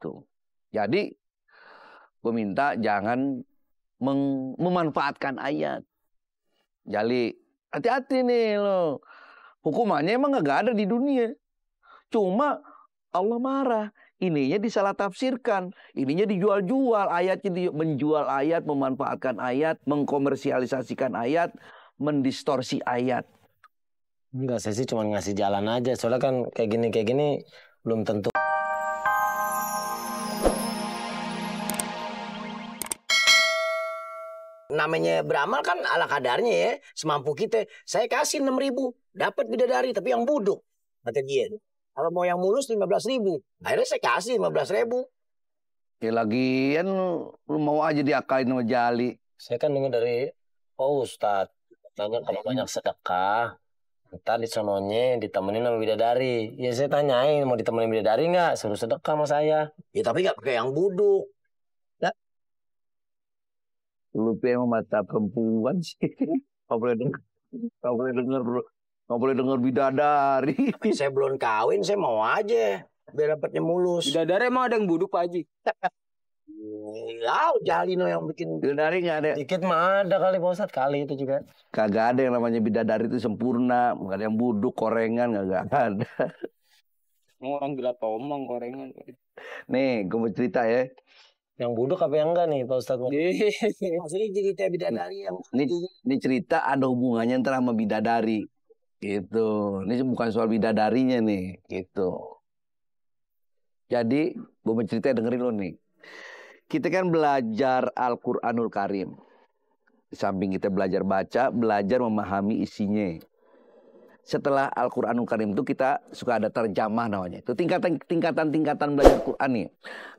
gitu. Jadi gue minta jangan memanfaatkan ayat. Jadi hati-hati nih lo. Hukumannya emang gak ada di dunia. Cuma Allah marah. Ininya disalah tafsirkan. Ininya dijual-jual. Ayatnya menjual ayat, memanfaatkan ayat, mengkomersialisasikan ayat, mendistorsi ayat. Enggak, saya sih cuma ngasih jalan aja. Soalnya kan kayak gini belum tentu. Namanya beramal kan ala kadarnya ya, semampu kita. Saya kasih 6.000, dapat bidadari tapi yang buduk, kata dia. Kalau mau yang mulus 15.000, akhirnya saya kasih 15.000. Ya lagian lu mau aja diakalin sama Jali. Saya kan dengar dari Ustadz, katanya kalau banyak sedekah, ntar di sononya ditemenin sama bidadari. Ya saya tanyain mau ditemenin bidadari nggak, suruh sedekah sama saya. Ya tapi nggak pakai yang buduk. Lu emang mata perempuan sih. Gak boleh denger bidadari. Saya belum kawin, saya mau aja biar dapatnya mulus. Bidadari emang ada yang buduk Pak Haji? Ya, Jalino yang bikin bidadari nggak ada. Dikit mah ada kali Pak Ustadz, kali itu juga. Kagak ada yang namanya bidadari itu sempurna. Nggak ada yang buduk, korengan, nggak ada. Orang gila tomang korengan. Nih, gue mau cerita ya. Yang buduk apa yang enggak nih Pak Ustadz? Maksudnya cerita bidadari yang ini cerita ada hubungannya antara sama bidadari. Gitu. Ini bukan soal bidadarinya nih. Gitu. Jadi, gue mau cerita dengerin lo nih. Kita kan belajar Al-Quranul Karim. Di samping kita belajar baca, belajar memahami isinya. Setelah Al-Quranul Karim itu kita suka ada terjemah namanya. Itu tingkatan belajar Quran nih.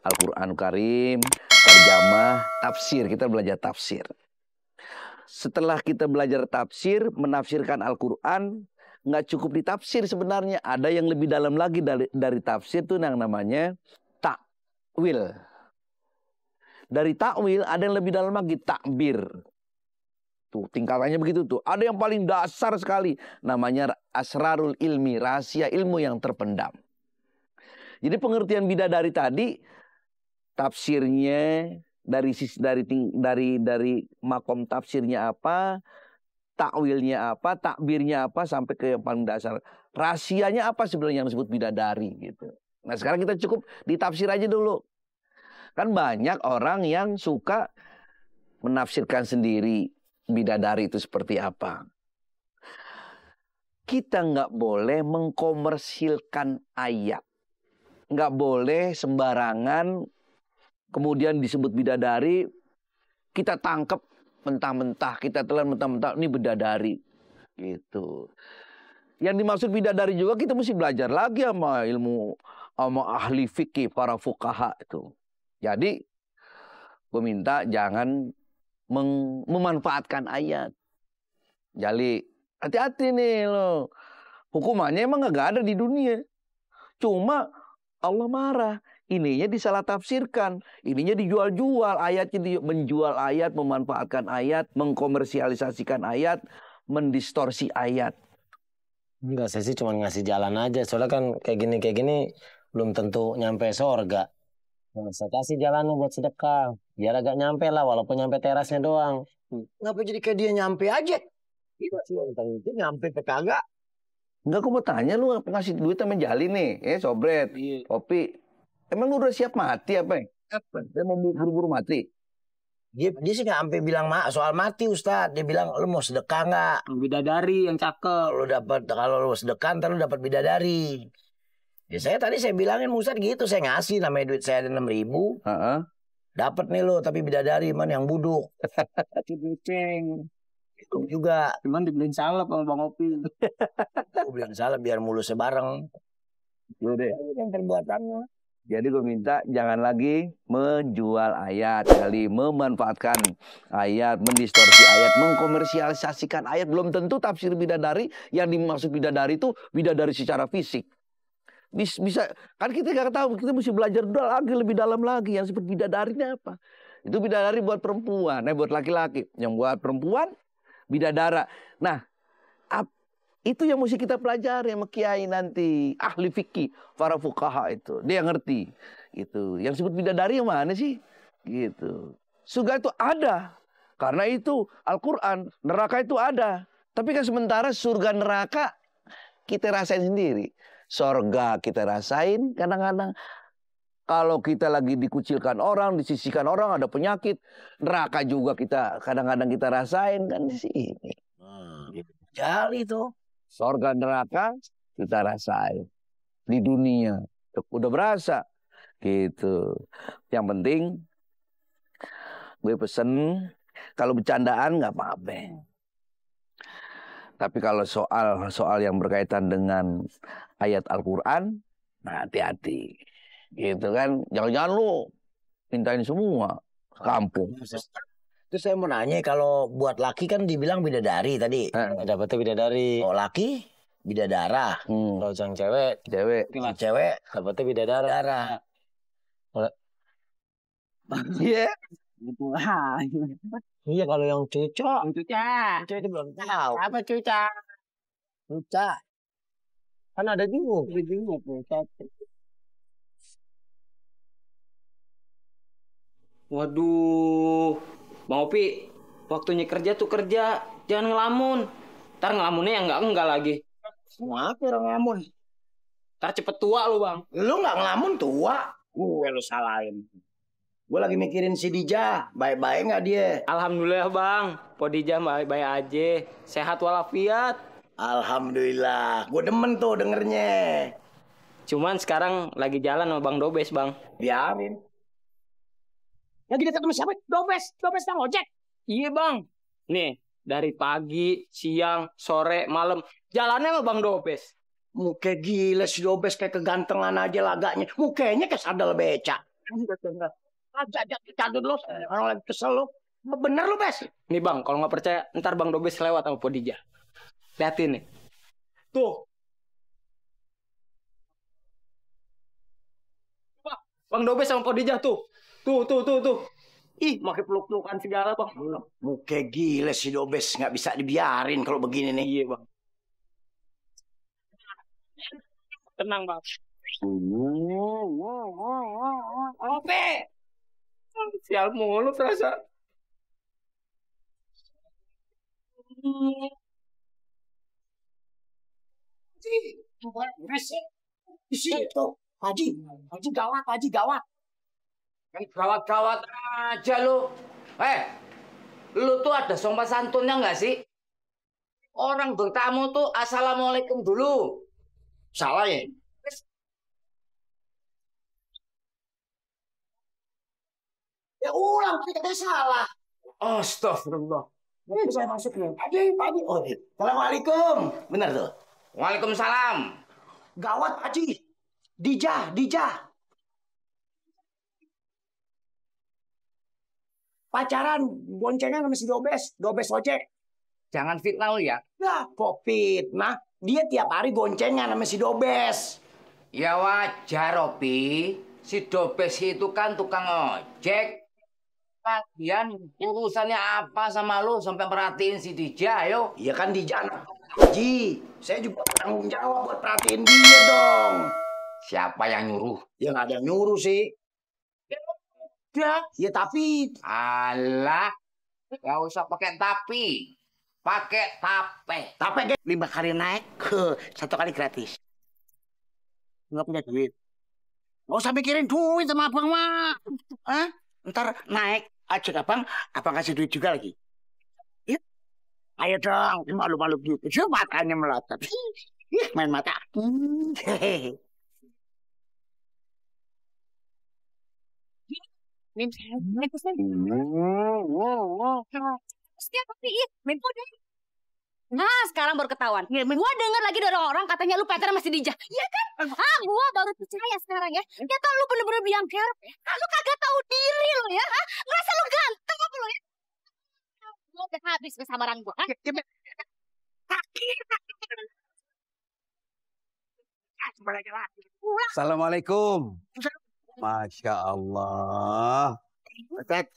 Al-Quranul Karim, terjemah, tafsir. Kita belajar tafsir. Setelah kita belajar tafsir, menafsirkan Al-Quran, nggak cukup ditafsir sebenarnya. Ada yang lebih dalam lagi dari tafsir itu yang namanya takwil. Dari takwil ada yang lebih dalam lagi, takbir. Tuh, tingkatannya begitu tuh. Ada yang paling dasar sekali. Namanya asrarul ilmi, rahasia ilmu yang terpendam. Jadi pengertian bidadari tadi, tafsirnya, dari makom tafsirnya apa, takwilnya apa, takbirnya apa, sampai ke yang paling dasar. Rahasianya apa sebenarnya yang disebut bidadari gitu. Nah sekarang kita cukup ditafsir aja dulu. Kan banyak orang yang suka menafsirkan sendiri bidadari itu seperti apa. Kita nggak boleh mengkomersilkan ayat. Nggak boleh sembarangan kemudian disebut bidadari, kita tangkap mentah-mentah, kita telan mentah-mentah, ini bidadari. Gitu. Yang dimaksud bidadari juga kita mesti belajar lagi sama ilmu, sama ahli fikih, para fuqaha itu. Jadi, gue minta jangan memanfaatkan ayat. Jadi, hati-hati nih lo. Hukumannya emang gak ada di dunia. Cuma Allah marah. Ininya disalah tafsirkan. Ininya dijual-jual. Ayatnya menjual ayat, memanfaatkan ayat, mengkomersialisasikan ayat, mendistorsi ayat. Enggak, saya sih cuma ngasih jalan aja. Soalnya kan kayak gini belum tentu nyampe surga. Nah, saya kasih jalannya buat sedekah. Biar agak nyampe lah, walaupun nyampe terasnya doang. Ngapa jadi kayak dia nyampe aja? Itu sih nyampe ke kagak. Enggak, aku mau tanya lu ngasih duit sama Jali nih. Sobret, kopi. Emang lu udah siap mati apa ya? Dia mau buru-buru mati. Dia sih nggak sampai bilang soal mati Ustadz. Dia bilang lu mau sedekah nggak? Bidadari yang cakep. Kalau lu sedekah ntar lu dapat bidadari. Ya saya bilangin Ustadz gitu, saya ngasih namanya duit saya ada 6.000. Dapat nih lo, tapi bidadari man yang buduk. Ceng. Itu juga. Cuman dibeliin salep sama Bang Opi. Beliin salep biar mulusnya bareng. Udah. Yang perbuatannya. Jadi gue minta jangan lagi menjual ayat, kali memanfaatkan ayat, mendistorsi ayat, mengkomersialisasikan ayat. Belum tentu tafsir bidadari yang dimaksud bidadari itu bidadari secara fisik. Bisa kan kita nggak tahu, kita mesti belajar lebih dalam lagi yang seperti bidadarinya apa. Itu bidadari buat perempuan, buat laki-laki. Yang buat perempuan bidadara. Nah, Itu yang mesti kita pelajari sama kiai nanti, ahli fikih, para fuqaha itu. Dia ngerti. Gitu. Yang disebut bidadari yang mana sih? Gitu. Surga itu ada. Karena itu Al-Qur'an, neraka itu ada. Tapi kan sementara surga neraka kita rasain sendiri. Surga kita rasain kadang-kadang. Kalau kita lagi dikucilkan orang, disisihkan orang, ada penyakit. Neraka juga kita kadang-kadang kita rasain kan di sini. Jali itu. Surga neraka kita rasain di dunia. Udah berasa gitu. Yang penting gue pesen kalau bercandaan nggak apa-apa. Tapi kalau soal yang berkaitan dengan ayat Al-Qur'an, nah hati-hati. Gitu kan. Jangan-jangan lu mintain semua ke kampung. Terus saya mau nanya, kalau buat laki kan dibilang bidadari tadi. Dapatnya bidadari. Oh laki bidadara. Kalau yang cewek Cewek dapatnya bidadara. Iya. Gitu. Iya, kalau yang cucok. Cuca. itu belum tahu. Apa cuca? Luca. Kan ada juga. Waduh, Bang Opi, waktunya kerja tuh kerja, jangan ngelamun. Ntar ngelamunnya yang enggak lagi. Mau apa orang ngelamun? Ntar cepet tua lu, Bang. Lu nggak ngelamun tua. Gue lu salahin. Gue lagi mikirin si Dija. Baik-baik nggak dia? Alhamdulillah, Bang. Podija baik-baik aja. Sehat walafiat. Alhamdulillah. Gue demen tuh dengernya. Cuman sekarang lagi jalan sama Bang Dobes, Bang. Biarin. Lagi dekat sama siapa? Dobes Bang ojek. Iya, Bang. Nih, dari pagi, siang, sore, malam. Jalannya sama Bang Dobes. Muka gila si Dobes, kayak kegantengan aja laganya. Mukanya kayak sandal beca. Aja dulu. Orang lagi kesel lu. Bener lu, Bes. Nih, Bang, kalau nggak percaya, ntar Bang Dobes lewat sama Podija. Liatin nih. Tuh. Bang Dobes sama Podija tuh. Tuh. Ih, makai peluk-pelukan segala, Bang. Muka gila si Dobes, nggak bisa dibiarin kalau begini nih. Iya, Bang. Tenang, Bang. Oke. Sial mulu terasa. Itu, Haji gawat. Gawat-gawat aja lu. Lu tuh ada sopan santunnya nggak sih? Orang bertamu tuh assalamualaikum dulu. Salah ya? Ya ulang, kita salah. Astagfirullah. Saya masuk ya. Pagi. Oh, Assalamualaikum. Benar tuh. Waalaikumsalam. Gawat, Haji. Dija. Pacaran, boncengan sama si Dobes ojek. Jangan fitnah lu ya. Nah, kok fitnah? Dia tiap hari boncengan sama si Dobes. Ya wajar, Robi. Si Dobes itu kan tukang ojek. Lagian urusannya apa sama lu sampai perhatiin si Dija, ayo? Iya kan Dija anak Haji. Saya juga tanggung jawab buat perhatiin dia dong. Siapa yang nyuruh? Ya nggak ada yang nyuruh sih. Ya tapi... Alah, gak usah pakai tapi. Pakai tape. Tapi 5 kali naik, 1 kali gratis. Nggak punya duit. Nggak usah mikirin duit sama abang mah. Hah? Ntar naik aja abang kasih duit juga lagi. Yuk. Ayo dong, malu-malu gitu. Coba matanya melotot. Main mata. Setiap tapi Mempo deh. Nah, sekarang baru ketahuan. Gua dengar lagi dari orang katanya lu pacaran masih Dija. Iya kan? Gua baru percaya sekarang ya. Ternyata lu bener-bener biang kerok ya. Lu kagak tahu diri lu ya. Ngerasa lu ganteng apa lu ya? Lu udah habis kesabaran gua. Assalamualaikum. Masya Allah. Ustaz.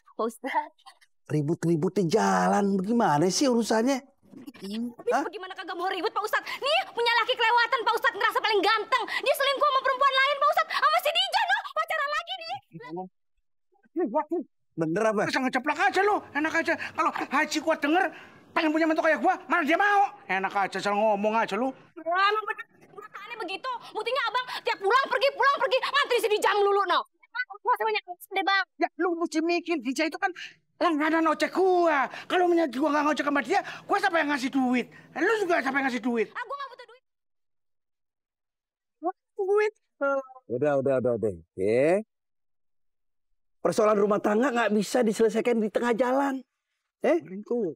Ribut-ribut di jalan. Bagaimana sih urusannya? Tapi bagaimana kagak mau ribut Pak Ustadz? Nih punya laki kelewatan Pak Ustadz, ngerasa paling ganteng. Dia selingkuh sama perempuan lain Pak Ustadz. Sama si Dija noh, pacaran lagi nih. Waduh, Bener apa? bisa ngejeplak aja lo, enak aja. Kalau Haji Kuat denger pengen punya mentor kayak gua, mana dia mau? Enak aja, asal ngomong aja lu. Emang bener, pernyataannya begitu. Buktinya abang tiap pulang pergi, ngantri si Dija melulu noh. Masa banyak deh bang. Ya lu mesti mikir, Dija itu kan langganan ojek gua. Kalau menyangka gua nggak ngojek sama dia, gua siapa yang ngasih duit? Lu juga siapa yang ngasih duit? Ah, gua nggak butuh duit. Duit. Udah. Oke. Persoalan rumah tangga nggak bisa diselesaikan di tengah jalan. Ringkul.